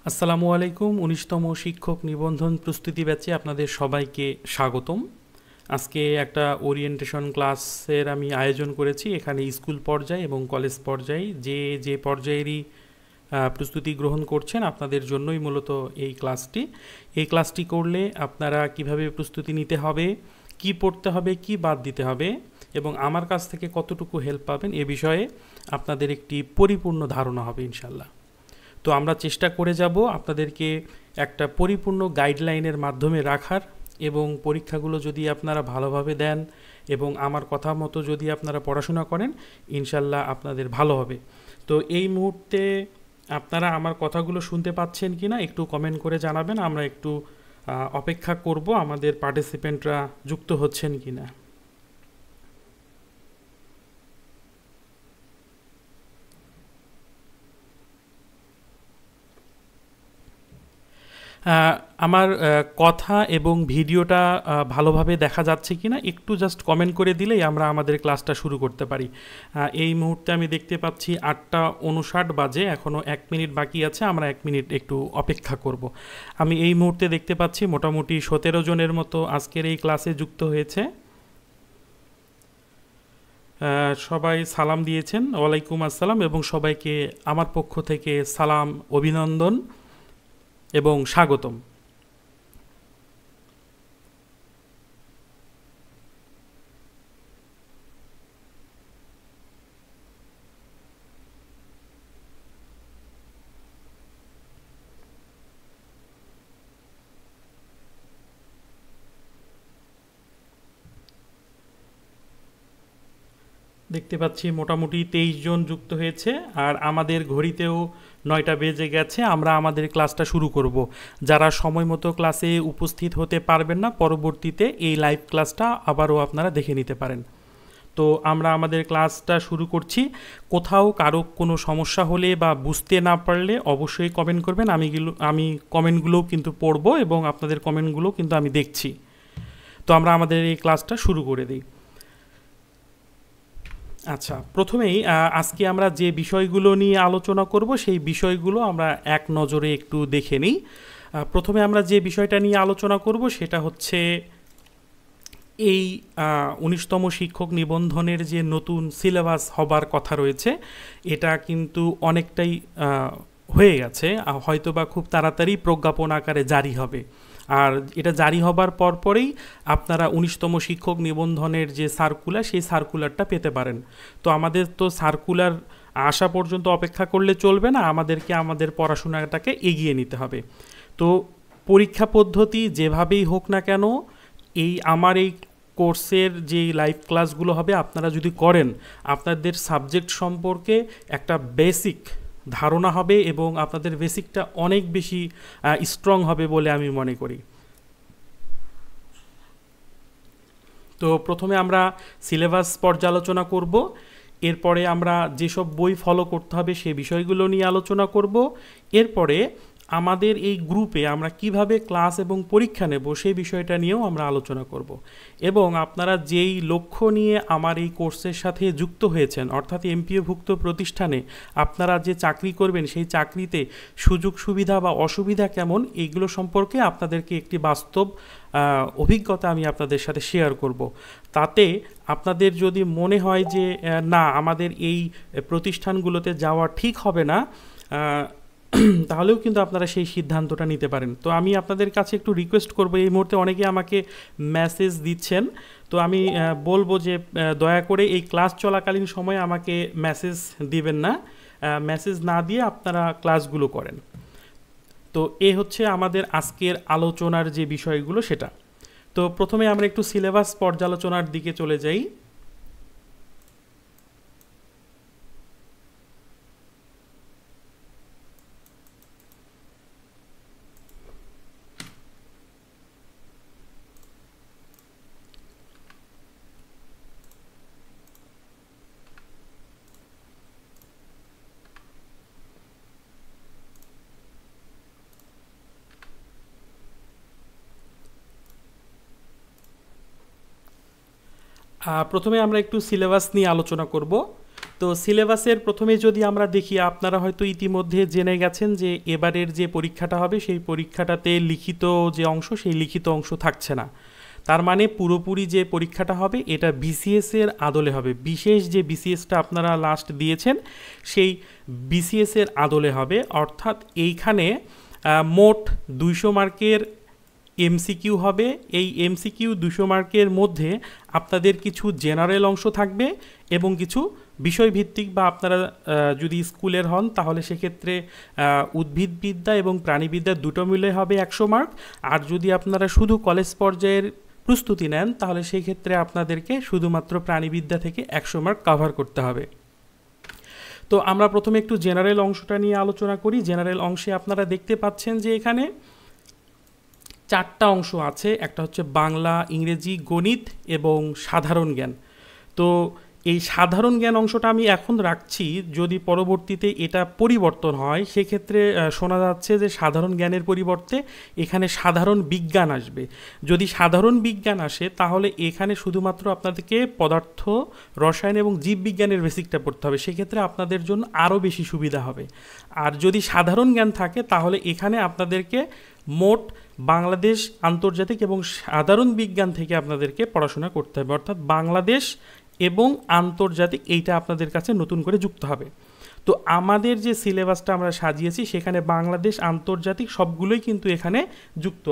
আসসালামু আলাইকুম। ১৯তম শিক্ষক নিবন্ধন প্রস্তুতি ব্যাচে আপনাদের সবাইকে স্বাগতম। আজকে একটা ওরিয়েন্টেশন ক্লাসের আমি আয়োজন করেছি। এখানে স্কুল পর্যায়ে এবং কলেজ পর্যায়ে যে পর্যায়েরই প্রস্তুতি গ্রহণ করছেন আপনাদের জন্যই মূলত এই ক্লাসটি করলে আপনারা কিভাবে প্রস্তুতি নিতে হবে, কি পড়তে হবে, কি বাদ দিতে হবে এবং আমার কাছ থেকে কতটুকু হেল্প পাবেন এ বিষয়ে আপনাদের একটি পরিপূর্ণ ধারণা হবে ইনশাল্লাহ। তো আমরা চেষ্টা করে যাব আপনাদেরকে একটা পরিপূর্ণ গাইডলাইনের মাধ্যমে রাখার, এবং পরীক্ষাগুলো যদি আপনারা ভালোভাবে দেন এবং আমার কথা মতো যদি আপনারা পড়াশোনা করেন ইনশাল্লাহ আপনাদের ভালো হবে। তো এই মুহূর্তে আপনারা আমার কথাগুলো শুনতে পাচ্ছেন কি না একটু কমেন্ট করে জানাবেন। আমরা একটু অপেক্ষা করব আমাদের পার্টিসিপেন্টরা যুক্ত হচ্ছেন কি না। আমার কথা এবং ভিডিওটা ভালোভাবে দেখা যাচ্ছে কি না একটু জাস্ট কমেন্ট করে দিলেই আমরা আমাদের ক্লাসটা শুরু করতে পারি। এই মুহূর্তে আমি দেখতে পাচ্ছি 8টা 59 বাজে, এখনও 1 মিনিট বাকি আছে। আমরা 1 মিনিট একটু অপেক্ষা করব। আমি এই মুহূর্তে দেখতে পাচ্ছি মোটামুটি 17 জনের মতো আজকের এই ক্লাসে যুক্ত হয়েছে। সবাই সালাম দিয়েছেন, ওয়ালাইকুম আসসালাম, এবং সবাইকে আমার পক্ষ থেকে সালাম, অভিনন্দন এবং স্বাগতম। দেখতে পাচ্ছি মোটামুটি 23 জন যুক্ত হয়েছে, আর আমাদের ঘড়িতেও 9টা বেজে গেছে। আমরা আমাদের ক্লাসটা শুরু করব। যারা সময় মতো ক্লাসে উপস্থিত হতে পারবেন না, পরবর্তীতে এই লাইভ ক্লাসটা আবারও আপনারা দেখে নিতে পারেন। তো আমরা আমাদের ক্লাসটা শুরু করছি। কোথাও কারো কোনো সমস্যা হলে বা বুঝতে না পারলে অবশ্যই কমেন্ট করবেন। আমি কমেন্টগুলোও কিন্তু পড়ব এবং আপনাদের কমেন্টগুলো কিন্তু আমি দেখছি। তো আমরা আমাদের এই ক্লাসটা শুরু করে দিই। আচ্ছা, প্রথমেই আজকে আমরা যে বিষয়গুলো নিয়ে আলোচনা করব সেই বিষয়গুলো আমরা এক নজরে একটু দেখে নিই। প্রথমে আমরা যে বিষয়টা নিয়ে আলোচনা করব সেটা হচ্ছে এই 19তম শিক্ষক নিবন্ধনের যে নতুন সিলেবাস হবার কথা রয়েছে এটা কিন্তু অনেকটাই হয়ে গেছে, হয়তোবা খুব তাড়াতাড়ি প্রজ্ঞাপন আকারে জারি হবে। আর এটা জারি হবার পরপরেই আপনারা 19তম শিক্ষক নিবন্ধনের যে সার্কুলার সেই সার্কুলারটা পেতে পারেন। তো আমাদের তো সার্কুলার আসা পর্যন্ত অপেক্ষা করলে চলবে না, আমাদেরকে আমাদের পড়াশোনাটাকে এগিয়ে নিতে হবে। তো পরীক্ষা পদ্ধতি যেভাবেই হোক না কেন, আমার এই কোর্সের যে লাইভ ক্লাসগুলো হবে আপনারা যদি করেন, আপনাদের সাবজেক্ট সম্পর্কে একটা বেসিক ধারণা হবে এবং আপনাদের বেসিকটা অনেক বেশি স্ট্রং হবে বলে আমি মনে করি। তো প্রথমে আমরা সিলেবাস পর্যালোচনা করব, এরপরে আমরা যেসব বই ফলো করতে হবে সেই বিষয়গুলো নিয়ে আলোচনা করব। এরপরে আমাদের এই গ্রুপে আমরা কিভাবে ক্লাস এবং পরীক্ষা নেব সেই বিষয়টা নিয়েও আমরা আলোচনা করব। এবং আপনারা যেই লক্ষ্য নিয়ে আমার এই কোর্সের সাথে যুক্ত হয়েছেন, অর্থাৎ এমপিওভুক্ত প্রতিষ্ঠানে আপনারা যে চাকরি করবেন সেই চাকরিতে সুযোগ সুবিধা বা অসুবিধা কেমন এইগুলো সম্পর্কে আপনাদেরকে একটি বাস্তব অভিজ্ঞতা আমি আপনাদের সাথে শেয়ার করব। তাতে আপনাদের যদি মনে হয় যে না আমাদের এই প্রতিষ্ঠানগুলোতে যাওয়া ঠিক হবে না, তাহলেও কিন্তু আপনারা সেই সিদ্ধান্তটা নিতে পারেন। তো আমি আপনাদের কাছে একটু রিকোয়েস্ট করব, এই মুহূর্তে অনেকে আমাকে মেসেজ দিচ্ছেন, তো আমি বলবো যে দয়া করে এই ক্লাস চলাকালীন সময়ে আমাকে মেসেজ দিবেন না, মেসেজ না দিয়ে আপনারা ক্লাসগুলো করেন। তো হচ্ছে আমাদের আজকের আলোচনার যে বিষয়গুলো সেটা। তো প্রথমে আমরা একটু সিলেবাস পর্যালোচনার দিকে চলে যাই। প্রথমে আমরা একটু সিলেবাস নিয়ে আলোচনা করব। তো সিলেবাসের প্রথমে যদি আমরা দেখি, আপনারা হয়তো ইতিমধ্যে জেনে গেছেন যে এবারের যে পরীক্ষাটা হবে সেই পরীক্ষাটাতে লিখিত যে অংশ, সেই লিখিত অংশ থাকছে না। তার মানে পুরোপুরি যে পরীক্ষাটা হবে এটা বিসিএস এর আদলে হবে। বিশেষ যে বিসিএসটা আপনারা লাস্ট দিয়েছেন সেই বিসিএস এর আদলে হবে। অর্থাৎ এইখানে মোট 200 মার্কের এমসিকিউ হবে। এই এমসিকিউ 200 মার্কের মধ্যে আপনাদের কিছু জেনারেল অংশ থাকবে এবং কিছু বিষয়ভিত্তিক, বা আপনারা যদি স্কুলের হন তাহলে সেক্ষেত্রে উদ্ভিদবিদ্যা এবং প্রাণীবিদ্যা দুটো মিলে হবে 100 মার্ক। আর যদি আপনারা শুধু কলেজ পর্যায়ের প্রস্তুতি নেন তাহলে সেই ক্ষেত্রে আপনাদেরকে শুধুমাত্র প্রাণীবিদ্যা থেকে 100 মার্ক কভার করতে হবে। তো আমরা প্রথমে একটু জেনারেল অংশটা নিয়ে আলোচনা করি। জেনারেল অংশে আপনারা দেখতে পাচ্ছেন যে এখানে 4টা অংশ আছে। একটা হচ্ছে বাংলা, ইংরেজি, গণিত এবং সাধারণ জ্ঞান। তো এই সাধারণ জ্ঞান অংশটা আমি এখন রাখছি, যদি পরবর্তীতে এটা পরিবর্তন হয় সেক্ষেত্রে শোনা যাচ্ছে যে সাধারণ জ্ঞানের পরিবর্তে এখানে সাধারণ বিজ্ঞান আসবে। যদি সাধারণ বিজ্ঞান আসে তাহলে এখানে শুধুমাত্র আপনাদেরকে পদার্থ, রসায়ন এবং জীববিজ্ঞানের বেসিকটা পড়তে হবে, সেক্ষেত্রে আপনাদের জন্য আরও বেশি সুবিধা হবে। আর যদি সাধারণ জ্ঞান থাকে তাহলে এখানে আপনাদেরকে মোট বাংলাদেশ, আন্তর্জাতিক এবং সাধারণ বিজ্ঞান থেকে আপনাদেরকে পড়াশোনা করতে হবে। অর্থাৎ বাংলাদেশ এবং আন্তর্জাতিক এইটা আপনাদের কাছে নতুন করে যুক্ত হবে। তো আমাদের যে সিলেবাসটা আমরা সাজিয়েছি সেখানে বাংলাদেশ, আন্তর্জাতিক সবগুলোই কিন্তু এখানে যুক্ত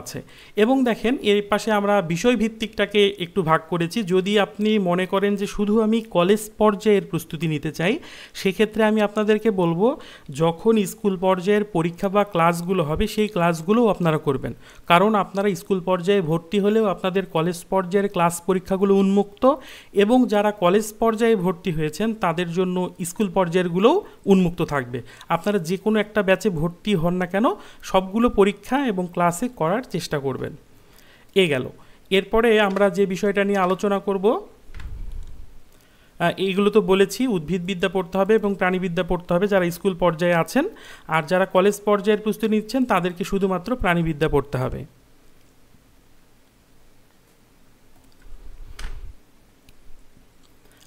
আছে, এবং দেখেন এর পাশে আমরা বিষয়ভিত্তিকটাকে একটু ভাগ করেছি। যদি আপনি মনে করেন যে শুধু আমি কলেজ পর্যায়ের প্রস্তুতি নিতে চাই, সেক্ষেত্রে আমি আপনাদেরকে বলবো যখন স্কুল পর্যায়ের পরীক্ষা বা ক্লাসগুলো হবে সেই ক্লাসগুলোও আপনারা করবেন, কারণ আপনারা স্কুল পর্যায়ে ভর্তি হলেও আপনাদের কলেজ পর্যায়ের ক্লাস পরীক্ষাগুলো উন্মুক্ত, এবং যারা কলেজ পর্যায়ে ভর্তি হয়েছেন তাদের জন্য স্কুল পর্যায়েরগুলোও উন্মুক্ত থাকবে। আপনারা যে কোনো একটা ব্যাচে ভর্তি হন না কেন সবগুলো পরীক্ষা এবং ক্লাসে করার চেষ্টা করবেন। গেল। এরপরে আমরা যে বিষয়টা নিয়ে আলোচনা করব, এইগুলো তো বলেছি, উদ্ভিদবিদ্যা পড়তে হবে এবং প্রাণীবিদ্যা পড়তে হবে যারা স্কুল পর্যায়ে আছেন, আর যারা কলেজ পর্যায়ের প্রস্তুতি নিচ্ছেন তাদেরকে শুধুমাত্র প্রাণীবিদ্যা পড়তে হবে।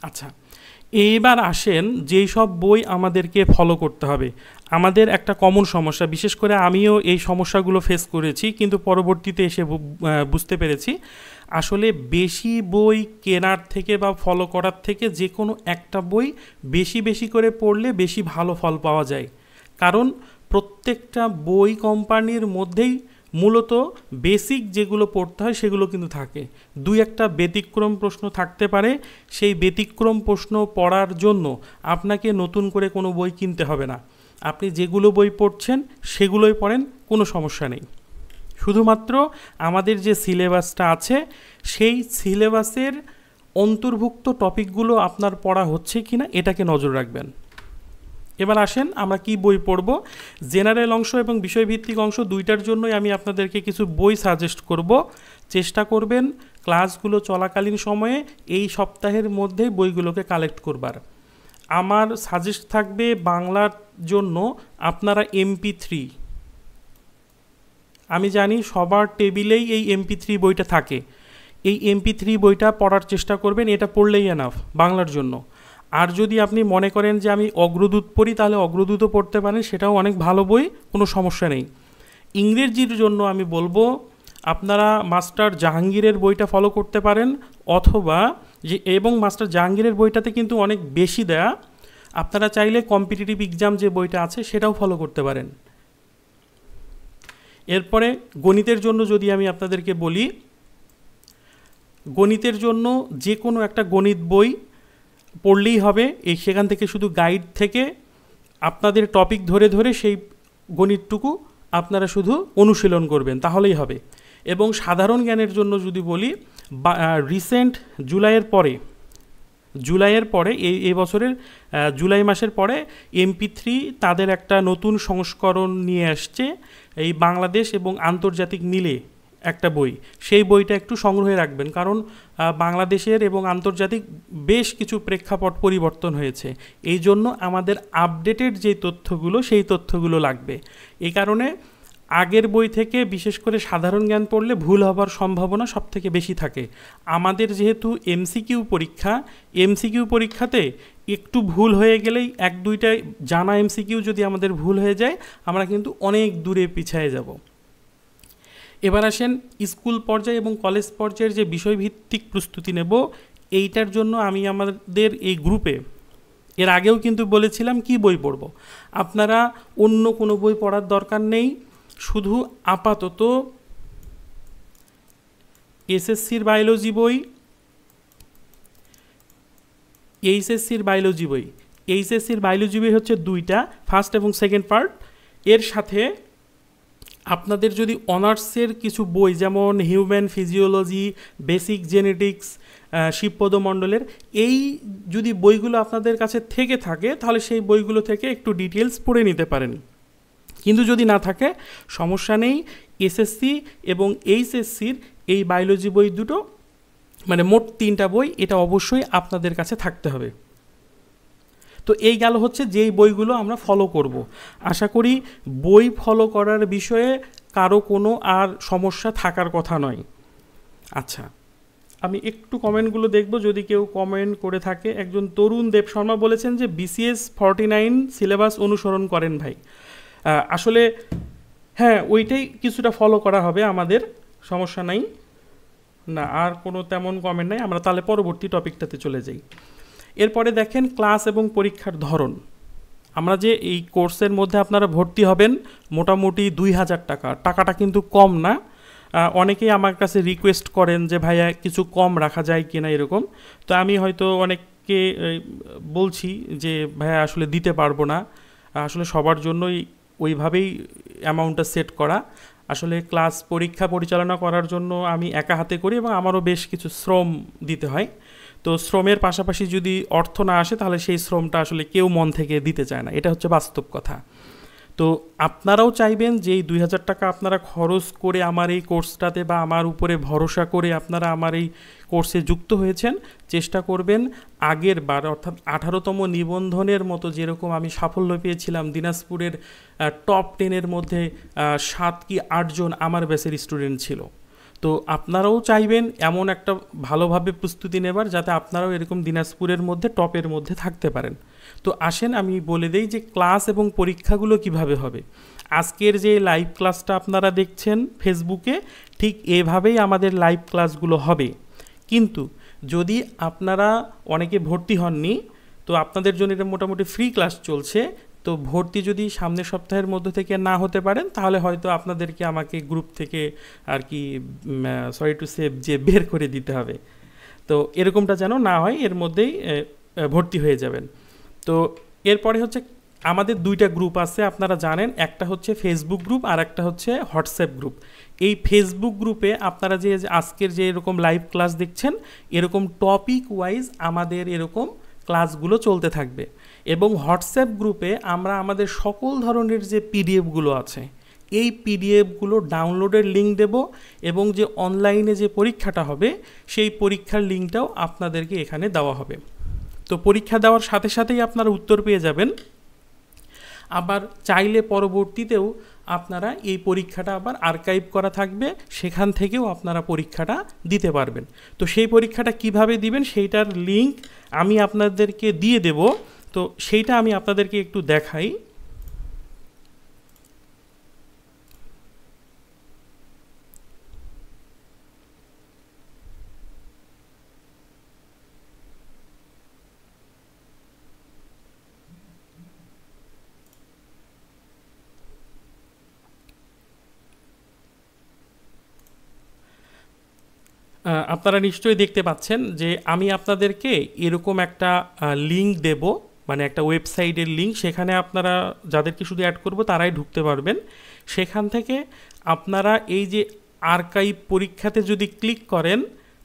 আচ্ছা, এইবার আসেন যেই সব বই আমাদেরকে ফলো করতে হবে। আমাদের একটা কমন সমস্যা, বিশেষ করে আমিও এই সমস্যাগুলো ফেস করেছি, কিন্তু পরবর্তীতে এসে বুঝতে পেরেছি আসলে বেশি বই কেনার থেকে বা ফলো করার থেকে যে কোনো একটা বই বেশি বেশি করে পড়লে বেশি ভালো ফল পাওয়া যায়। কারণ প্রত্যেকটা বই কোম্পানির মধ্যেই মূলত বেসিক যেগুলো পড়তে হয় সেগুলো কিন্তু থাকে। 2-1টা ব্যতিক্রম প্রশ্ন থাকতে পারে, সেই ব্যতিক্রম প্রশ্ন পড়ার জন্য আপনাকে নতুন করে কোনো বই কিনতে হবে না। আপনি যেগুলো বই পড়ছেন সেগুলোই পড়েন, কোনো সমস্যা নেই। শুধুমাত্র আমাদের যে সিলেবাসটা আছে সেই সিলেবাসের অন্তর্ভুক্ত টপিকগুলো আপনার পড়া হচ্ছে কি না এটাকে নজর রাখবেন। এবার আসেন আমরা কি বই পড়ব। জেনারেল অংশ এবং বিষয়ভিত্তিক অংশ দুইটার জন্যই আমি আপনাদেরকে কিছু বই সাজেস্ট করব। চেষ্টা করবেন ক্লাসগুলো চলাকালীন সময়ে এই সপ্তাহের মধ্যে বইগুলোকে কালেক্ট করবার। আমার সাজেস্ট থাকবে বাংলার জন্য আপনারা MP3, আমি জানি সবার টেবিলেই এই MP3 বইটা থাকে, এই MP3 বইটা পড়ার চেষ্টা করবেন, এটা পড়লেই এনাফ বাংলার জন্য। আর যদি আপনি মনে করেন যে আমি অগ্রদূত পড়ি তাহলে অগ্রদূতও পড়তে পারেন, সেটাও অনেক ভালো বই, কোনো সমস্যা নেই। ইংরেজির জন্য আমি বলবো আপনারা মাস্টার জাহাঙ্গীরের বইটা ফলো করতে পারেন, অথবা এবং মাস্টার জাহাঙ্গীরের বইটাতে কিন্তু অনেক বেশি দেয়া, আপনারা চাইলে কম্পিটিটিভ এক্সাম যে বইটা আছে সেটাও ফলো করতে পারেন। এরপরে গণিতের জন্য যদি আমি আপনাদেরকে বলি, গণিতের জন্য যে কোনো একটা গণিত বই পড়লেই হবে। সেখান থেকে শুধু গাইড থেকে আপনাদের টপিক ধরে ধরে সেই গণিতটুকু আপনারা শুধু অনুশীলন করবেন, তাহলেই হবে। এবং সাধারণ জ্ঞানের জন্য যদি বলি, রিসেন্ট জুলাইয়ের পরে এই বছরের জুলাই মাসের পরে MP3 তাদের একটা নতুন সংস্করণ নিয়ে আসছে, এই বাংলাদেশ এবং আন্তর্জাতিক মিলে একটা বই। সেই বইটা একটু সংগ্রহে রাখবেন, কারণ বাংলাদেশের এবং আন্তর্জাতিক বেশ কিছু প্রেক্ষাপট পরিবর্তন হয়েছে, এই জন্য আমাদের আপডেটেড যে তথ্যগুলো সেই তথ্যগুলো লাগবে। এই কারণে আগের বই থেকে বিশেষ করে সাধারণ জ্ঞান পড়লে ভুল হবার সম্ভাবনা সবথেকে বেশি থাকে। আমাদের যেহেতু এমসিকিউ পরীক্ষা, এমসিকিউ পরীক্ষাতে একটু ভুল হয়ে গেলেই এক দুইটা জানা এমসিকিউ যদি আমাদের ভুল হয়ে যায়, আমরা কিন্তু অনেক দূরে পিছিয়ে যাব। এবার আসেন স্কুল পর্যায়ে এবং কলেজ পর্যায়ের যে বিষয়ভিত্তিক প্রস্তুতি নেব, এইটার জন্য আমি আমাদের এই গ্রুপে এর আগেও কিন্তু বলেছিলাম কি বই পড়ব। আপনারা অন্য কোনো বই পড়ার দরকার নেই, শুধু আপাতত এসএসসির বায়োলজি বই, এইচএসসির বায়োলজি বই, এইচএসসির বায়োলজি বই হচ্ছে দুইটা, ফার্স্ট এবং সেকেন্ড পার্ট। এর সাথে আপনাদের যদি অনার্সের কিছু বই যেমন human physiology, basic genetics, Shibapada মণ্ডলের, এই যদি বইগুলো আপনাদের কাছে থেকে থাকে তাহলে সেই বইগুলো থেকে একটু ডিটেলস পড়ে নিতে পারেন। কিন্তু যদি না থাকে সমস্যা নেই, এসএসসি এবং এইচএসসির এই বায়োলজি বই দুটো, মানে মোট 3টা বই, এটা অবশ্যই আপনাদের কাছে থাকতে হবে। তো এই গেল হচ্ছে যেই বইগুলো আমরা ফলো করব। আশা করি বই ফলো করার বিষয়ে কারো কোনো আর সমস্যা থাকার কথা নয়। আচ্ছা, আমি একটু কমেন্টগুলো দেখব, যদি কেউ কমেন্ট করে থাকে। একজন তরুণ দেব শর্মা বলেছেন যে BCS 49 সিলেবাস অনুসরণ করেন ভাই। আসলে হ্যাঁ, ওইটাই কিছুটা ফলো করা হবে আমাদের, সমস্যা নাই। না, আর কোনো তেমন কমেন্ট নাই, আমরা তাহলে পরবর্তী টপিকটাতে চলে যাই। এরপরে দেখেন ক্লাস এবং পরীক্ষার ধরন। আমরা যে এই কোর্সের মধ্যে আপনারা ভর্তি হবেন মোটামুটি 2000 টাকা, টাকাটা কিন্তু কম না। অনেকেই আমার কাছে রিকোয়েস্ট করেন যে ভাইয়া কিছু কম রাখা যায় কিনা এরকম। তো আমি হয়তো অনেককে বলছি যে ভাইয়া আসলে দিতে পারবো না, আসলে সবার জন্যই ওইভাবেই অ্যামাউন্টটা সেট করা। আসলে ক্লাস পরীক্ষা পরিচালনা করার জন্য আমি একা হাতে করি এবং আমারও বেশ কিছু শ্রম দিতে হয়। তো শ্রমের পাশাপাশি যদি অর্থ না আসে তাহলে সেই শ্রমটা আসলে কেউ মন থেকে দিতে চায় না, এটা হচ্ছে বাস্তব কথা। তো আপনারাও চাইবেন যে এই 2000 টাকা আপনারা খরচ করে আমার এই কোর্সটাতে বা আমার উপরে ভরসা করে আপনারা আমার এই কোর্সে যুক্ত হয়েছেন, চেষ্টা করবেন আগের বার অর্থাৎ 18তম নিবন্ধনের মতো যেরকম আমি সাফল্য পেয়েছিলাম, দিনাজপুরের টপ 10-এর মধ্যে 7 কি 8 জন আমার ব্যাচের স্টুডেন্ট ছিল। তো আপনারাও চাইবেন এমন একটা ভালোভাবে প্রস্তুতি নেবার যাতে আপনারাও এরকম দিনাজপুরের মধ্যে টপের মধ্যে থাকতে পারেন। তো আসেন আমি বলে দেই যে ক্লাস এবং পরীক্ষাগুলো কিভাবে হবে। আজকের যে লাইভ ক্লাসটা আপনারা দেখছেন ফেসবুকে, ঠিক এভাবেই আমাদের লাইভ ক্লাসগুলো হবে। কিন্তু যদি আপনারা অনেকে ভর্তি হননি, তো আপনাদের জন্য এটা মোটামুটি ফ্রি ক্লাস চলছে। তো ভর্তি যদি সামনের সপ্তাহের মধ্যে থেকে না হতে পারেন তাহলে হয়তো আপনাদেরকে আমাকে গ্রুপ থেকে আর কি সরি টু সে যে বের করে দিতে হবে। তো এরকমটা যেন না হয়, এর মধ্যেই ভর্তি হয়ে যাবেন। তো এরপরে হচ্ছে আমাদের 2টা গ্রুপ আছে আপনারা জানেন, একটা হচ্ছে ফেসবুক গ্রুপ আর একটা হচ্ছে হোয়াটসঅ্যাপ গ্রুপ। এই ফেসবুক গ্রুপে আপনারা যে আজকের যে এরকম লাইভ ক্লাস দেখছেন, এরকম টপিক ওয়াইজ আমাদের এরকম ক্লাসগুলো চলতে থাকবে। এবং হোয়াটসঅ্যাপ গ্রুপে আমরা আমাদের সকল ধরনের যে পিডিএফগুলো আছে, এই পিডিএফগুলো ডাউনলোডের লিঙ্ক দেব এবং যে অনলাইনে যে পরীক্ষাটা হবে সেই পরীক্ষার লিঙ্কটাও আপনাদেরকে এখানে দেওয়া হবে। তো পরীক্ষা দেওয়ার সাথে সাথেই আপনারা উত্তর পেয়ে যাবেন। আবার চাইলে পরবর্তীতেও আপনারা এই পরীক্ষাটা আবার আর্কাইভ করা থাকবে, সেখান থেকেও আপনারা পরীক্ষাটা দিতে পারবেন। তো সেই পরীক্ষাটা কিভাবে দিবেন সেইটার লিঙ্ক আমি আপনাদেরকে দিয়ে দেব। তো সেইটা আমি আপনাদেরকে একটু দেখাই। আপনারা নিশ্চয়ই দেখতে পাচ্ছেন যে আমি আপনাদেরকে এরকম একটা লিঙ্ক দেব, মানে একটা ওয়েবসাইটের লিঙ্ক। সেখানে আপনারা যাদেরকে শুধু অ্যাড করব তারাই ঢুকতে পারবেন। সেখান থেকে আপনারা এই যে আর্কাইভ পরীক্ষাতে যদি ক্লিক করেন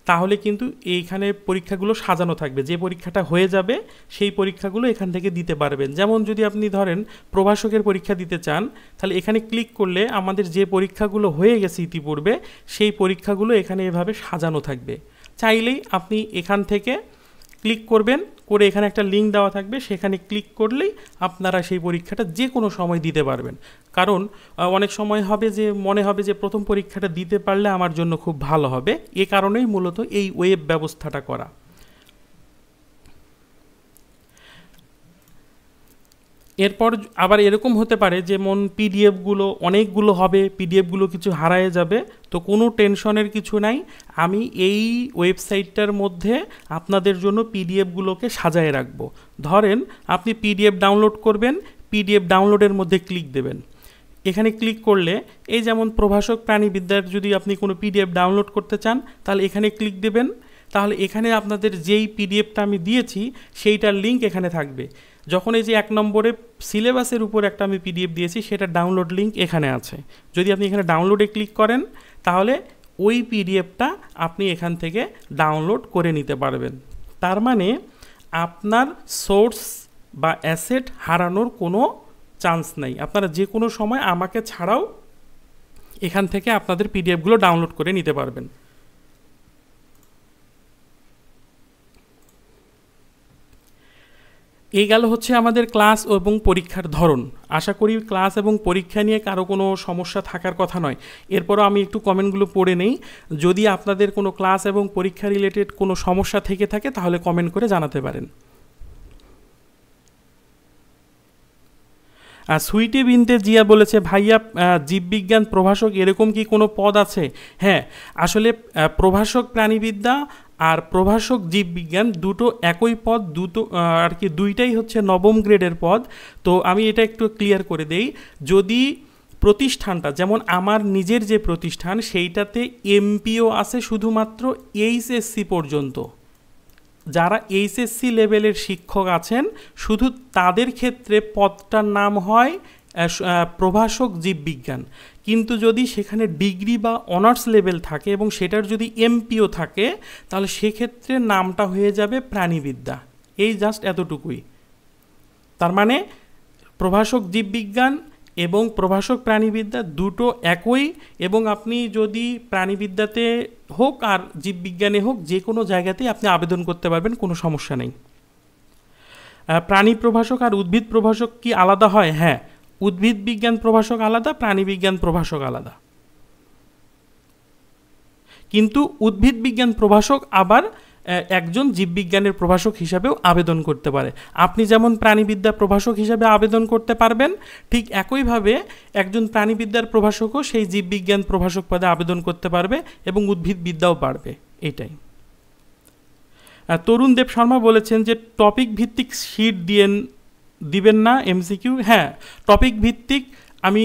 তাহলে কিন্তু এইখানে পরীক্ষাগুলো সাজানো থাকবে। যে পরীক্ষাটা হয়ে যাবে সেই পরীক্ষাগুলো এখান থেকে দিতে পারবেন। যেমন যদি আপনি ধরেন প্রভাষকের পরীক্ষা দিতে চান, তাহলে এখানে ক্লিক করলে আমাদের যে পরীক্ষাগুলো হয়ে গেছে ইতিপূর্বে সেই পরীক্ষাগুলো এখানে এভাবে সাজানো থাকবে। চাইলেই আপনি এখান থেকে ক্লিক করবেন, করে এখানে একটা লিঙ্ক দেওয়া থাকবে, সেখানে ক্লিক করলেই আপনারা সেই পরীক্ষাটা যে কোনো সময় দিতে পারবেন। কারণ অনেক সময় হবে যে মনে হবে যে প্রথম পরীক্ষাটা দিতে পারলে আমার জন্য খুব ভালো হবে, এ কারণেই মূলত এই ওয়েব ব্যবস্থাটা করা। এরপর আবার এরকম হতে পারে যেমন পিডিএফগুলো অনেকগুলো হবে, পিডিএফগুলো কিছু হারায়ে যাবে, তো কোনো টেনশনের কিছু নাই। আমি এই ওয়েবসাইটটার মধ্যে আপনাদের জন্য পিডিএফগুলোকে সাজায় রাখবো। ধরেন আপনি পিডিএফ ডাউনলোড করবেন, পিডিএফ ডাউনলোডের মধ্যে ক্লিক দেবেন। এখানে ক্লিক করলে এই যেমন প্রভাষক প্রাণীবিদ্যার যদি আপনি কোনো পিডিএফ ডাউনলোড করতে চান তাহলে এখানে ক্লিক দেবেন, তাহলে এখানে আপনাদের যেই পিডিএফটা আমি দিয়েছি সেইটার লিঙ্ক এখানে থাকবে। যখন এই যে 1 নম্বরে সিলেবাসের উপর একটা আমি পিডিএফ দিয়েছি সেটা ডাউনলোড লিঙ্ক এখানে আছে, যদি আপনি এখানে ডাউনলোডে ক্লিক করেন তাহলে ওই পিডিএফটা আপনি এখান থেকে ডাউনলোড করে নিতে পারবেন। তার মানে আপনার সোর্স বা অ্যাসেট হারানোর কোনো চান্স নাই, আপনারা যে কোনো সময় আমাকে ছাড়াও এখান থেকে আপনাদের পিডিএফগুলো ডাউনলোড করে নিতে পারবেন। এই গেল হচ্ছে আমাদের ক্লাস এবং পরীক্ষার ধরন। আশা করি ক্লাস এবং পরীক্ষা নিয়ে কারো কোনো সমস্যা থাকার কথা নয়। এরপরও আমি একটু কমেন্টগুলো পড়ে নেই, যদি আপনাদের কোনো ক্লাস এবং পরীক্ষা রিলেটেড কোনো সমস্যা থেকে থাকে তাহলে কমেন্ট করে জানাতে পারেন। সুইটি বিনতে জিয়া বলেছে, ভাইয়া জীববিজ্ঞান প্রভাষক এরকম কি কোনো পদ আছে? হ্যাঁ, আসলে প্রভাষক প্রাণীবিদ্যা আর প্রভাষক জীববিজ্ঞান দুটো একই পদ, দুটো আর কি দুইটাই হচ্ছে 9ম গ্রেডের পদ। তো আমি এটা একটু ক্লিয়ার করে দেই, যদি প্রতিষ্ঠানটা যেমন আমার নিজের যে প্রতিষ্ঠান সেইটাতে এমপিও আছে শুধুমাত্র এইচএসসি পর্যন্ত, যারা এইচএসসি লেভেলের শিক্ষক আছেন শুধু তাদের ক্ষেত্রে পদটার নাম হয় প্রভাষক জীববিজ্ঞান। কিন্তু যদি সেখানে ডিগ্রি বা অনার্স লেভেল থাকে এবং সেটার যদি এমপিও থাকে তাহলে সেক্ষেত্রে নামটা হয়ে যাবে প্রাণীবিদ্যা। এই জাস্ট এতটুকুই। তার মানে প্রভাষক জীববিজ্ঞান এবং প্রভাষক প্রাণীবিদ্যা দুটো একই, এবং আপনি যদি প্রাণীবিদ্যাতে হোক আর জীববিজ্ঞানে হোক যে কোনো জায়গাতেই আপনি আবেদন করতে পারবেন, কোনো সমস্যা নেই। প্রাণী প্রভাষক আর উদ্ভিদ প্রভাষক কি আলাদা হয়? হ্যাঁ, উদ্ভিদ বিজ্ঞান প্রভাষক আলাদা, প্রাণী বিজ্ঞান প্রভাষক আলাদা। কিন্তু উদ্ভিদ বিজ্ঞান প্রভাষক আবার একজন জীববিজ্ঞানের প্রভাষক হিসাবেও আবেদন করতে পারে। আপনি যেমন প্রাণীবিদ্যা প্রভাষক হিসাবে আবেদন করতে পারবেন, ঠিক একইভাবে একজন প্রাণীবিদ্যার প্রভাষকও সেই জীববিজ্ঞান প্রভাষক পদে আবেদন করতে পারবে এবং উদ্ভিদবিদ্যাও পারবে। এটাই। তরুণ দেব শর্মা বলেছেন যে টপিক ভিত্তিক শিট দিবেন না এমসিকিউ? হ্যাঁ, টপিক ভিত্তিক আমি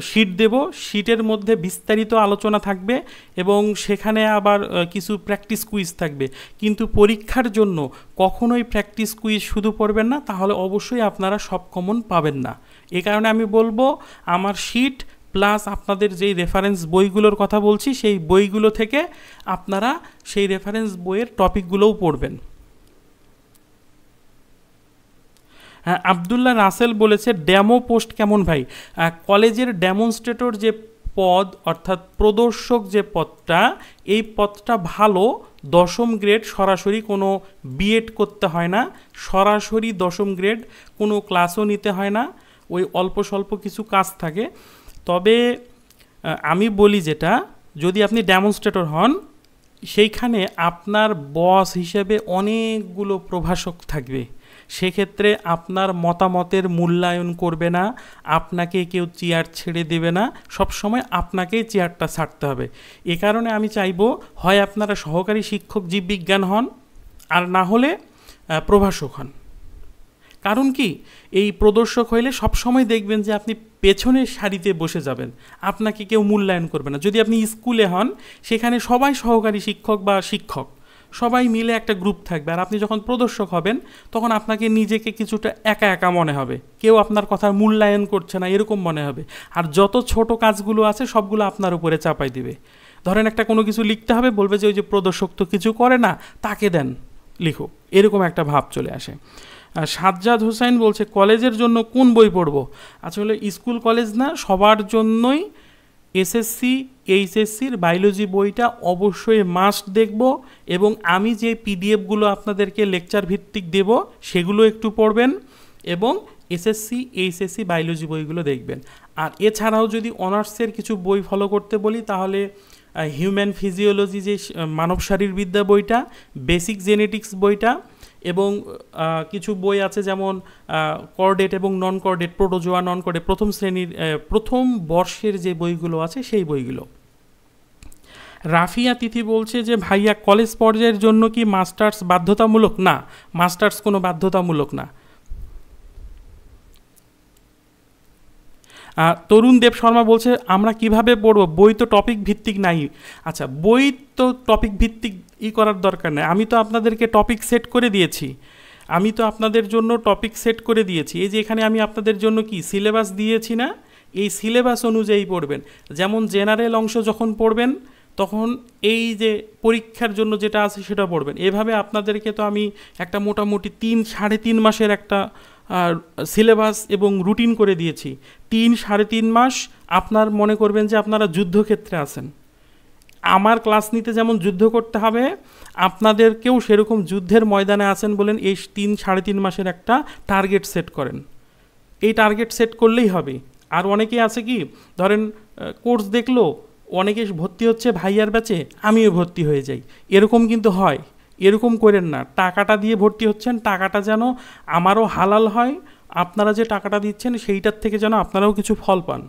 শিট দেব, শিটের মধ্যে বিস্তারিত আলোচনা থাকবে এবং সেখানে আবার কিছু প্র্যাকটিস কুইজ থাকবে। কিন্তু পরীক্ষার জন্য কখনোই প্র্যাকটিস কুইজ শুধু পড়বেন না, তাহলে অবশ্যই আপনারা সব কমন পাবেন না। এ কারণে আমি বলবো আমার শিট প্লাস আপনাদের যেই রেফারেন্স বইগুলোর কথা বলছি সেই বইগুলো থেকে আপনারা সেই রেফারেন্স বইয়ের টপিকগুলোও পড়বেন। হ্যাঁ, আবদুল্লাহ রাসেল বলেছে ডেমো পোস্ট কেমন ভাই? কলেজের ডেমনস্ট্রেটর যে পদ অর্থাৎ প্রদর্শক যে পদটা, এই পদটা ভালো। 10ম গ্রেড, সরাসরি কোনো বিএড করতে হয় না, সরাসরি 10ম গ্রেড, কোনো ক্লাসও নিতে হয় না, ওই অল্প স্বল্প কিছু কাজ থাকে। তবে আমি বলি যেটা, যদি আপনি ডেমনস্ট্রেটর হন সেইখানে আপনার বস হিসেবে অনেকগুলো প্রভাষক থাকবে, সেক্ষেত্রে আপনার মতামতের মূল্যায়ন করবে না, আপনাকে কেউ চেয়ার ছেড়ে দেবে না, সবসময় আপনাকেই চেয়ারটা ছাড়তে হবে। এ কারণে আমি চাইবো হয় আপনারা সহকারী শিক্ষক জীববিজ্ঞান হন আর না হলে প্রভাষক হন। কারণ কি, এই প্রদর্শক হইলে সবসময় দেখবেন যে আপনি পেছনের সারিতে বসে যাবেন, আপনাকে কেউ মূল্যায়ন করবে না। যদি আপনি স্কুলে হন সেখানে সবাই সহকারী শিক্ষক বা শিক্ষক সবাই মিলে একটা গ্রুপ থাকবে, আর আপনি যখন প্রদর্শক হবেন তখন আপনাকে নিজেকে কিছুটা একা একা মনে হবে, কেউ আপনার কথার মূল্যায়ন করছে না এরকম মনে হবে। আর যত ছোট কাজগুলো আছে সবগুলো আপনার উপরে চাপাই দিবে। ধরেন একটা কোনো কিছু লিখতে হবে, বলবে যে ওই যে প্রদর্শক তো কিছু করে না, তাকে দেন লিখো, এরকম একটা ভাব চলে আসে। সাজ্জাদ হোসেন বলছে কলেজের জন্য কোন বই পড়ব? আসলে স্কুল কলেজ না, সবার জন্যই এসএসসি এইচএসসির বায়োলজি বইটা অবশ্যই মাস্ট দেখব, এবং আমি যে পিডিএফগুলো আপনাদেরকে লেকচার ভিত্তিক দেব সেগুলো একটু পড়বেন, এবং এসএসসি এইচএসসি বায়োলজি বইগুলো দেখবেন। আর এছাড়াও যদি অনার্সের কিছু বই ফলো করতে বলি, তাহলে হিউম্যান ফিজিওলজি যে মানব শারীরবিদ্যা বইটা, বেসিক জেনেটিক্স বইটা, এবং কিছু বই আছে যেমন কর্ডেট এবং নন কর্ডেট, প্রোটোজোয়া, নন কর্ডেট, প্রথম শ্রেণীর প্রথম বর্ষের যে বইগুলো আছে সেই বইগুলো। রাফিয়া তিথি বলছে যে ভাইয়া কলেজ পর্যায়ের জন্য কি মাস্টার্স বাধ্যতামূলক? না, মাস্টার্স কোনো বাধ্যতামূলক না। তরুণ দেব শর্মা বলছে আমরা কিভাবে পড়ব, বই তো টপিক ভিত্তিক নাই। আচ্ছা, বই তো টপিক ভিত্তিক করার দরকার নেই, আমি তো আপনাদেরকে টপিক সেট করে দিয়েছি, আমি তো আপনাদের জন্য টপিক সেট করে দিয়েছি। এই যে এখানে আমি আপনাদের জন্য কি সিলেবাস দিয়েছি না, এই সিলেবাস অনুযায়ী পড়বেন। যেমন জেনারেল অংশ যখন পড়বেন তখন এই যে পরীক্ষার জন্য যেটা আছে সেটা পড়বেন। এভাবে আপনাদেরকে তো আমি একটা মোটামুটি 3-3.5 মাসের একটা সিলেবাস এবং রুটিন করে দিয়েছি। 3-3.5 মাস আপনার মনে করবেন যে আপনারা যুদ্ধক্ষেত্রে আছেন। আমার ক্লাস নিতে যেমন যুদ্ধ করতে হবে, আপনাদেরকেও সেরকম যুদ্ধের ময়দানে আছেন বলেন এই 3-3.5 মাসের একটা টার্গেট সেট করেন। এই টার্গেট সেট করলেই হবে। আর অনেকেই আছে কি, ধরেন কোর্স দেখলো, অনেকে ভর্তি হচ্ছে ভাইয়ার ব্যাচে, আমিও ভর্তি হয়ে যাই, এরকম কিন্তু হয়। এরকম করেন না, টাকাটা দিয়ে ভর্তি হচ্ছেন, টাকাটা যেন আমারও হালাল হয়, আপনারা যে টাকাটা দিচ্ছেন সেইটার থেকে যেন আপনারাও কিছু ফল পান।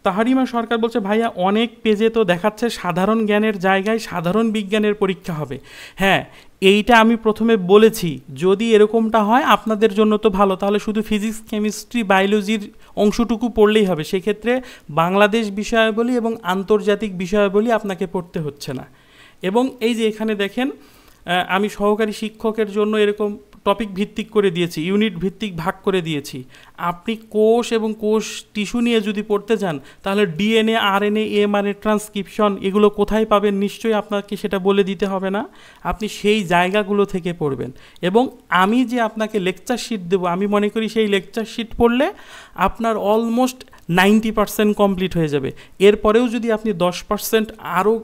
তাহারিমা সরকার বলছে ভাইয়া অনেক পেজে তো দেখাচ্ছে সাধারণ জ্ঞানের জায়গায় সাধারণ বিজ্ঞানের পরীক্ষা হবে। হ্যাঁ, এইটা আমি প্রথমে বলেছি, যদি এরকমটা হয় আপনাদের জন্য তো ভালো, তাহলে শুধু ফিজিক্স, কেমিস্ট্রি, বায়োলজির অংশটুকু পড়লেই হবে। সেক্ষেত্রে বাংলাদেশ বিষয়াবলী এবং আন্তর্জাতিক বিষয়াবলী আপনাকে পড়তে হচ্ছে না। এবং এই যে এখানে দেখেন, আমি সহকারী শিক্ষকের জন্য এরকম টপিক ভিত্তিক করে দিয়েছি, ইউনিট ভিত্তিক ভাগ করে দিয়েছি। আপনি কোষ এবং কোষ টিস্যু নিয়ে যদি পড়তে যান, তাহলে ডিএনএ, আরএনএ, এমআরএনএ, ট্রান্সক্রিপশন এগুলো কোথায় পাবেন নিশ্চয়ই আপনাকে সেটা বলে দিতে হবে না, আপনি সেই জায়গাগুলো থেকে পড়বেন। এবং আমি যে আপনাকে লেকচার শিট দেবো, আমি মনে করি সেই লেকচার শিট পড়লে আপনার অলমোস্ট 90% কমপ্লিট হয়ে যাবে। এরপরেও যদি আপনি 10% আরও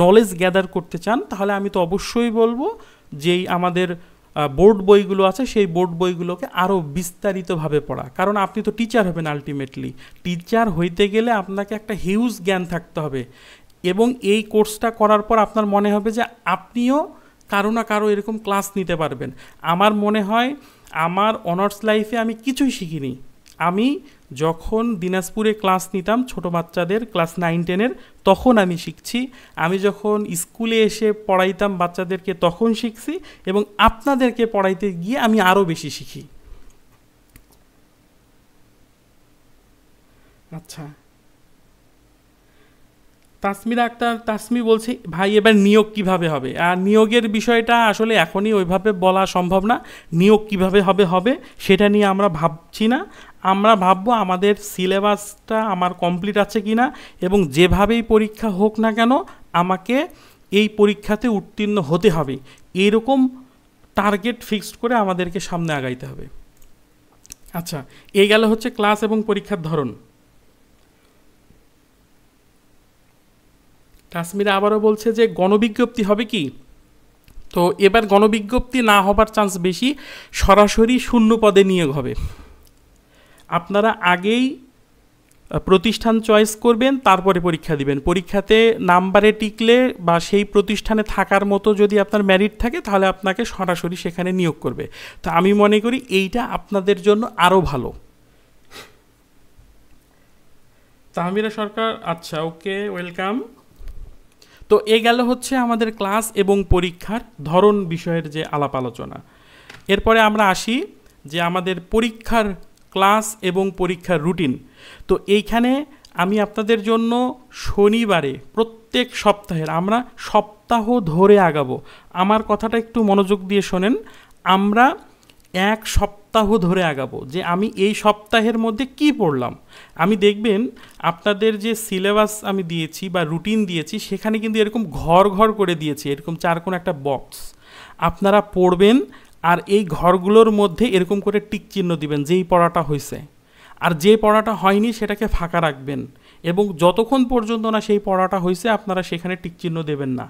নলেজ গ্যাদার করতে চান, তাহলে আমি তো অবশ্যই বলবো যেই আমাদের বোর্ড বইগুলো আছে সেই বোর্ড বইগুলোকে আরও বিস্তারিতভাবে পড়া। কারণ আপনি তো টিচার হবেন, আলটিমেটলি টিচার হইতে গেলে আপনাকে একটা হিউজ জ্ঞান থাকতে হবে। এবং এই কোর্সটা করার পর আপনার মনে হবে যে আপনিও কারো না কারো এরকম ক্লাস নিতে পারবেন। আমার মনে হয় আমার অনার্স লাইফে আমি কিছুই শিখিনি। আমি যখন দিনাজপুরে ক্লাস নিতাম ছোটো বাচ্চাদের, ক্লাস 9-10-এর, তখন আমি শিখছি। আমি যখন স্কুলে এসে পড়াইতাম বাচ্চাদেরকে তখন শিখছি, এবং আপনাদেরকে পড়াইতে গিয়ে আমি আরও বেশি শিখি। আচ্ছা, তাসমিরা আক্তার তাসমি বলছে ভাই এবার নিয়োগ কিভাবে হবে? আর নিয়োগের বিষয়টা আসলে এখনই ওইভাবে বলা সম্ভব না। নিয়োগ কিভাবে হবে সেটা নিয়ে আমরা ভাবছি না। আমরা ভাববো আমাদের সিলেবাসটা আমার কমপ্লিট আছে কি না, এবং যেভাবেই পরীক্ষা হোক না কেন আমাকে এই পরীক্ষাতে উত্তীর্ণ হতে হবে, এরকম টার্গেট ফিক্সড করে আমাদেরকে সামনে আগাইতে হবে। আচ্ছা, এই গেল হচ্ছে ক্লাস এবং পরীক্ষার ধরন। কাশ্মীরে আবারও বলছে যে গণবিজ্ঞপ্তি হবে কি? তো এবার গণবিজ্ঞপ্তি না হবার চান্স বেশি, সরাসরি শূন্য পদে নিয়োগ হবে। আপনারা আগেই প্রতিষ্ঠান চয়েস করবেন, তারপরে পরীক্ষা দিবেন। পরীক্ষাতে নাম্বারে টিকলে বা সেই প্রতিষ্ঠানে থাকার মতো যদি আপনার মেরিট থাকে, তাহলে আপনাকে সরাসরি সেখানে নিয়োগ করবে। তো আমি মনে করি এইটা আপনাদের জন্য আরও ভালো। তাহমিরা সরকার, আচ্ছা ওকে, ওয়েলকাম। তো এ গেল হচ্ছে আমাদের ক্লাস এবং পরীক্ষার ধরন বিষয়ের যে আলাপ আলোচনা। এরপরে আমরা আসি যে আমাদের পরীক্ষার ক্লাস এবং পরীক্ষার রুটিন। তো এইখানে আমি আপনাদের জন্য শনিবারে প্রত্যেক সপ্তাহের, আমরা সপ্তাহ ধরে আগাবো। আমার কথাটা একটু মনোযোগ দিয়ে শোনেন। আমরা এক সপ্তাহ ধরে আগাবো যে আমি এই সপ্তাহের মধ্যে কি পড়লাম। আমি দেখবেন আপনাদের যে সিলেবাস আমি দিয়েছি বা রুটিন দিয়েছি, সেখানে কিন্তু এরকম ঘর ঘর করে দিয়েছি, এরকম চারকোণ একটা বক্স। আপনারা পড়বেন আর এই ঘরগুলোর মধ্যে এরকম করে টিক চিহ্ন দিবেন যেই পড়াটা হয়েছে, আর যে পড়াটা হয়নি সেটাকে ফাঁকা রাখবেন, এবং যতক্ষণ পর্যন্ত না সেই পড়াটা হয়েছে আপনারা সেখানে টিক চিহ্ন দেবেন না।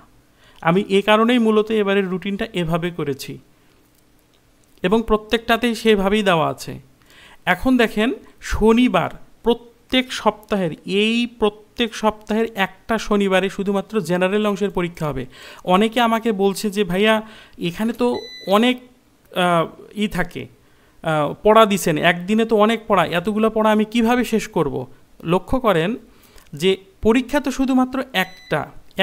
আমি এ কারণেই মূলত এবারের রুটিনটা এভাবে করেছি, এবং প্রত্যেকটাতেই সেভাবেই দেওয়া আছে। এখন দেখেন, শনিবার প্রত্যেক সপ্তাহের একটা শনিবারে শুধুমাত্র জেনারেল অংশের পরীক্ষা হবে। অনেকে আমাকে বলছে যে ভাইয়া এখানে তো অনেক থাকে, পড়া দিছেন, একদিনে তো অনেক পড়া, এতগুলো পড়া আমি কিভাবে শেষ করব? লক্ষ্য করেন যে পরীক্ষা তো শুধুমাত্র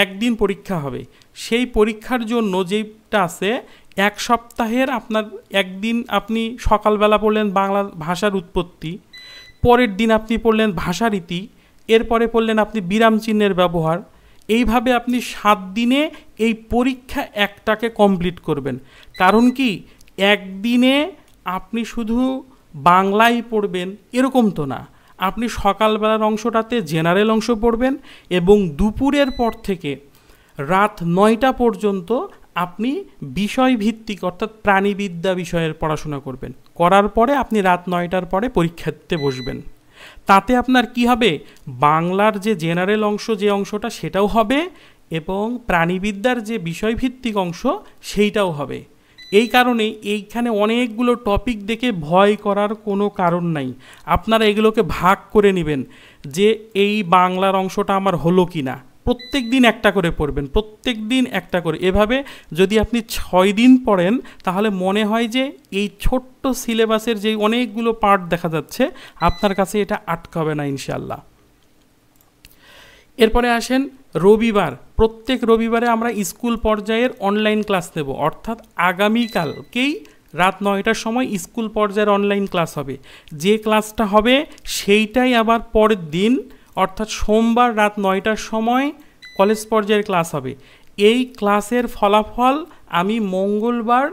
একদিন পরীক্ষা হবে। সেই পরীক্ষার জন্য যেটা আছে, এক সপ্তাহের আপনার একদিন আপনি সকালবেলা পড়লেন বাংলা ভাষার উৎপত্তি, পরের দিন আপনি পড়লেন ভাষারীতি, এরপরে পড়লেন আপনি বিরাম চিহ্নের ব্যবহার। এইভাবে আপনি 7 দিনে এই পরীক্ষা একটাকে কমপ্লিট করবেন। কারণ কি, একদিনে আপনি শুধু বাংলাই পড়বেন এরকম তো না। আপনি সকালবেলার অংশটাতে জেনারেল অংশ পড়বেন, এবং দুপুরের পর থেকে রাত 9টা পর্যন্ত আপনি বিষয়ভিত্তিক অর্থাৎ প্রাণীবিদ্যা বিষয়ের পড়াশোনা করবেন। করার পরে আপনি রাত 9টার পরে পরীক্ষা দিতে বসবেন। তাতে আপনার কি হবে, বাংলার যে জেনারেল অংশ যে অংশটা সেটাও হবে, এবং প্রাণীবিদ্যার যে বিষয়ভিত্তিক অংশ সেইটাও হবে। এই কারণে এইখানে অনেকগুলো টপিক দেখে ভয় করার কোনো কারণ নাই। আপনারা এগুলোকে ভাগ করে নেবেন যে এই বাংলার অংশটা আমার হলো কি না। প্রত্যেক দিন একটা করে পড়বেন, প্রত্যেক দিন একটা করে। এভাবে যদি আপনি 6 দিন পড়েন তাহলে মনে হয় যে এই ছোট্ট সিলেবাসের যে অনেকগুলো পার্ট দেখা যাচ্ছে আপনার কাছে এটা আটকাবে না ইনশাল্লাহ। এরপরে আসেন রবিবার। প্রত্যেক রবিবারে আমরা স্কুল পর্যায়ের অনলাইন ক্লাস নেব, অর্থাৎ আগামীকালকেই রাত 9টার সময় স্কুল পর্যায়ের অনলাইন ক্লাস হবে। যে ক্লাসটা হবে সেইটাই আবার পরের দিন অর্থাৎ সোমবার রাত 9টার সময় কলেজ পর্যায়ের ক্লাস হবে। এই ক্লাসের ফলাফল আমি মঙ্গলবার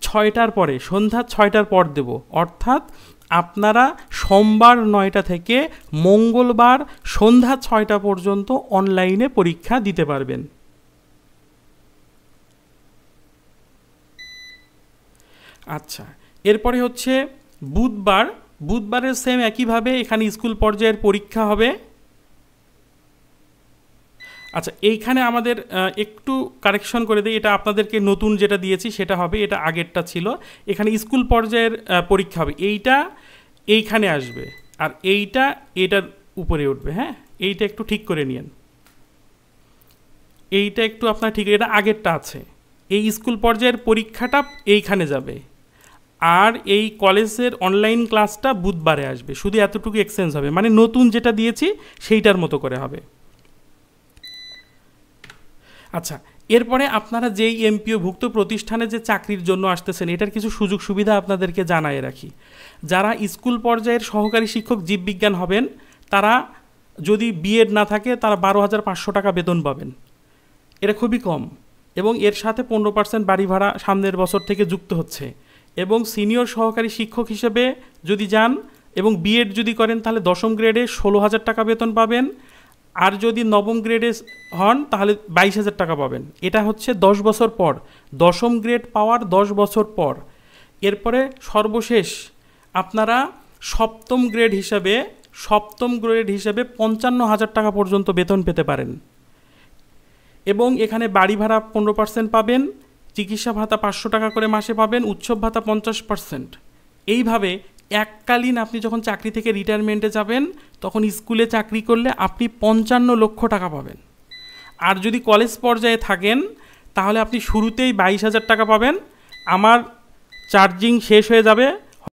6টার পরে, সন্ধ্যা 6টার পর দেব। অর্থাৎ আপনারা সোমবার 9টা থেকে মঙ্গলবার সন্ধ্যা 6টা পর্যন্ত অনলাইনে পরীক্ষা দিতে পারবেন। আচ্ছা, এরপরে হচ্ছে বুধবারের সেম একইভাবে এখানে স্কুল পর্যায়ের পরীক্ষা হবে। আচ্ছা, এইখানে আমাদের একটু কারেকশন করে দিই, এটা আপনাদেরকে নতুন যেটা দিয়েছি সেটা হবে, এটা আগেরটা ছিল। এখানে স্কুল পর্যায়ের পরীক্ষা হবে, এইখানে আসবে, আর এটার উপরে উঠবে। হ্যাঁ, এইটা একটু ঠিক করে নিন, এইটা একটু আপনার ঠিক, এটা আগেরটা আছে। এই স্কুল পর্যায়ের পরীক্ষাটা এইখানে যাবে, আর এই কলেজের অনলাইন ক্লাসটা বুধবারে আসবে। শুধু এতটুকু এক্সচেঞ্জ হবে, মানে নতুন যেটা দিয়েছি সেইটার মতো করে হবে। আচ্ছা, এরপরে আপনারা যেই এমপিওভুক্ত প্রতিষ্ঠানে যে চাকরির জন্য আসতেছেন এটার কিছু সুযোগ সুবিধা আপনাদেরকে জানাই রাখি। যারা স্কুল পর্যায়ের সহকারী শিক্ষক জীববিজ্ঞান হবেন তারা যদি বিএড না থাকে তারা 12,500 টাকা বেতন পাবেন। এটা খুবই কম, এবং এর সাথে 15% বাড়ি ভাড়া সামনের বছর থেকে যুক্ত হচ্ছে। এবং সিনিয়র সহকারী শিক্ষক হিসেবে যদি যান এবং বিএড যদি করেন তাহলে 10ম গ্রেডে 16,000 টাকা বেতন পাবেন, আর যদি 9ম গ্রেডে হন তাহলে 22,000 টাকা পাবেন। এটা হচ্ছে 10 বছর পর, 10ম গ্রেড পাওয়ার 10 বছর পর। এরপরে সর্বশেষ আপনারা 7ম গ্রেড হিসাবে 55,000 টাকা পর্যন্ত বেতন পেতে পারেন, এবং এখানে বাড়ি ভাড়া 15% পাবেন, চিকিৎসা ভাতা 500 টাকা করে মাসে পাবেন, উৎসব ভাতা 50%। এইভাবে এককালীন আপনি যখন চাকরি থেকে রিটায়ারমেন্টে যাবেন তখন স্কুলে চাকরি করলে আপনি 55 লক্ষ টাকা পাবেন। আর যদি কলেজ পর্যায়ে থাকেন তাহলে আপনি শুরুতেই 22,000 টাকা পাবেন। আমার চার্জিং শেষ হয়ে যাবে,